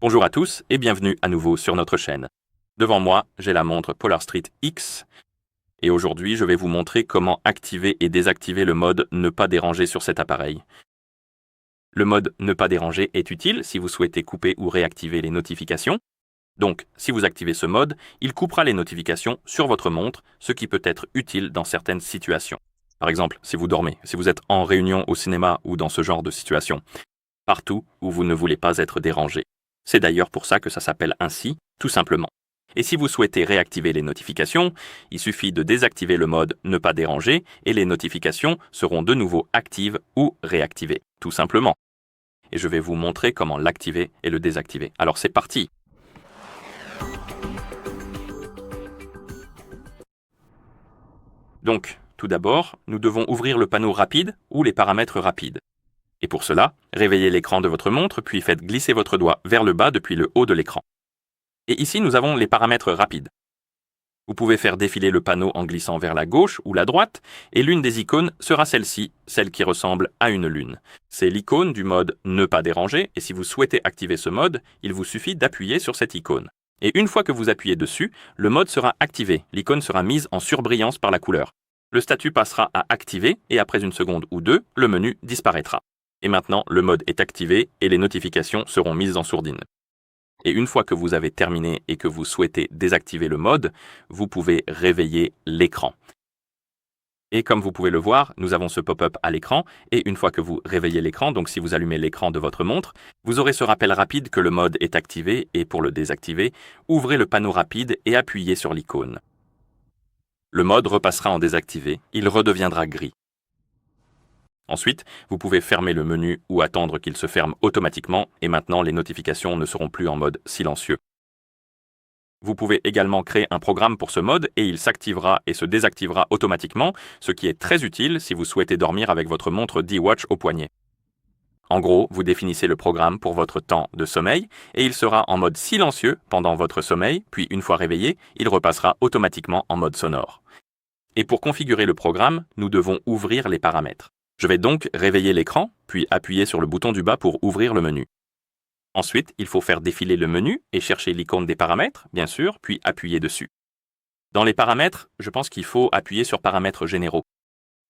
Bonjour à tous et bienvenue à nouveau sur notre chaîne. Devant moi, j'ai la montre Polar Street X et aujourd'hui je vais vous montrer comment activer et désactiver le mode ne pas déranger sur cet appareil. Le mode ne pas déranger est utile si vous souhaitez couper ou réactiver les notifications. Donc, si vous activez ce mode, il coupera les notifications sur votre montre, ce qui peut être utile dans certaines situations. Par exemple, si vous dormez, si vous êtes en réunion au cinéma ou dans ce genre de situation. Partout où vous ne voulez pas être dérangé. C'est d'ailleurs pour ça que ça s'appelle ainsi, tout simplement. Et si vous souhaitez réactiver les notifications, il suffit de désactiver le mode ne pas déranger et les notifications seront de nouveau actives ou réactivées, tout simplement. Et je vais vous montrer comment l'activer et le désactiver. Alors c'est parti! Donc, tout d'abord, nous devons ouvrir le panneau rapide ou les paramètres rapides. Et pour cela, réveillez l'écran de votre montre, puis faites glisser votre doigt vers le bas depuis le haut de l'écran. Et ici, nous avons les paramètres rapides. Vous pouvez faire défiler le panneau en glissant vers la gauche ou la droite, et l'une des icônes sera celle-ci, celle qui ressemble à une lune. C'est l'icône du mode « Ne pas déranger », et si vous souhaitez activer ce mode, il vous suffit d'appuyer sur cette icône. Et une fois que vous appuyez dessus, le mode sera activé, l'icône sera mise en surbrillance par la couleur. Le statut passera à activer, et après une seconde ou deux, le menu disparaîtra. Et maintenant, le mode est activé et les notifications seront mises en sourdine. Et une fois que vous avez terminé et que vous souhaitez désactiver le mode, vous pouvez réveiller l'écran. Et comme vous pouvez le voir, nous avons ce pop-up à l'écran, et une fois que vous réveillez l'écran, donc si vous allumez l'écran de votre montre, vous aurez ce rappel rapide que le mode est activé, et pour le désactiver, ouvrez le panneau rapide et appuyez sur l'icône. Le mode repassera en désactivé, il redeviendra gris. Ensuite, vous pouvez fermer le menu ou attendre qu'il se ferme automatiquement et maintenant les notifications ne seront plus en mode silencieux. Vous pouvez également créer un programme pour ce mode et il s'activera et se désactivera automatiquement, ce qui est très utile si vous souhaitez dormir avec votre montre D-Watch au poignet. En gros, vous définissez le programme pour votre temps de sommeil et il sera en mode silencieux pendant votre sommeil, puis une fois réveillé, il repassera automatiquement en mode sonore. Et pour configurer le programme, nous devons ouvrir les paramètres. Je vais donc réveiller l'écran, puis appuyer sur le bouton du bas pour ouvrir le menu. Ensuite, il faut faire défiler le menu et chercher l'icône des paramètres, bien sûr, puis appuyer dessus. Dans les paramètres, je pense qu'il faut appuyer sur paramètres généraux.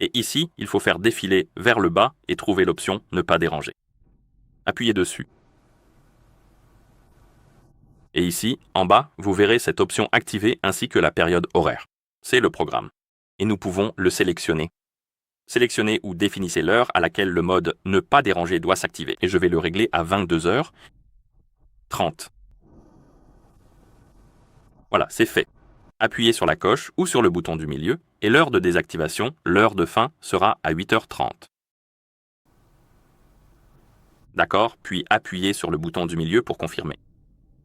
Et ici, il faut faire défiler vers le bas et trouver l'option ne pas déranger. Appuyez dessus. Et ici, en bas, vous verrez cette option activée ainsi que la période horaire. C'est le programme. Et nous pouvons le sélectionner. Sélectionnez ou définissez l'heure à laquelle le mode « Ne pas déranger » doit s'activer. Et je vais le régler à 22h30. Voilà, c'est fait. Appuyez sur la coche ou sur le bouton du milieu et l'heure de désactivation, l'heure de fin, sera à 8h30. D'accord, puis appuyez sur le bouton du milieu pour confirmer.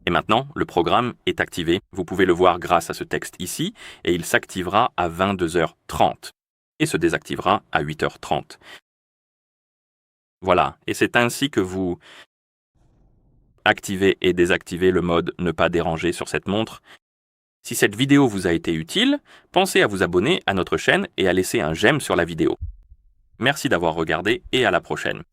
Et maintenant, le programme est activé. Vous pouvez le voir grâce à ce texte ici et il s'activera à 22h30. Et se désactivera à 8h30. Voilà, et c'est ainsi que vous activez et désactivez le mode « Ne pas déranger » sur cette montre. Si cette vidéo vous a été utile, pensez à vous abonner à notre chaîne et à laisser un j'aime sur la vidéo. Merci d'avoir regardé et à la prochaine.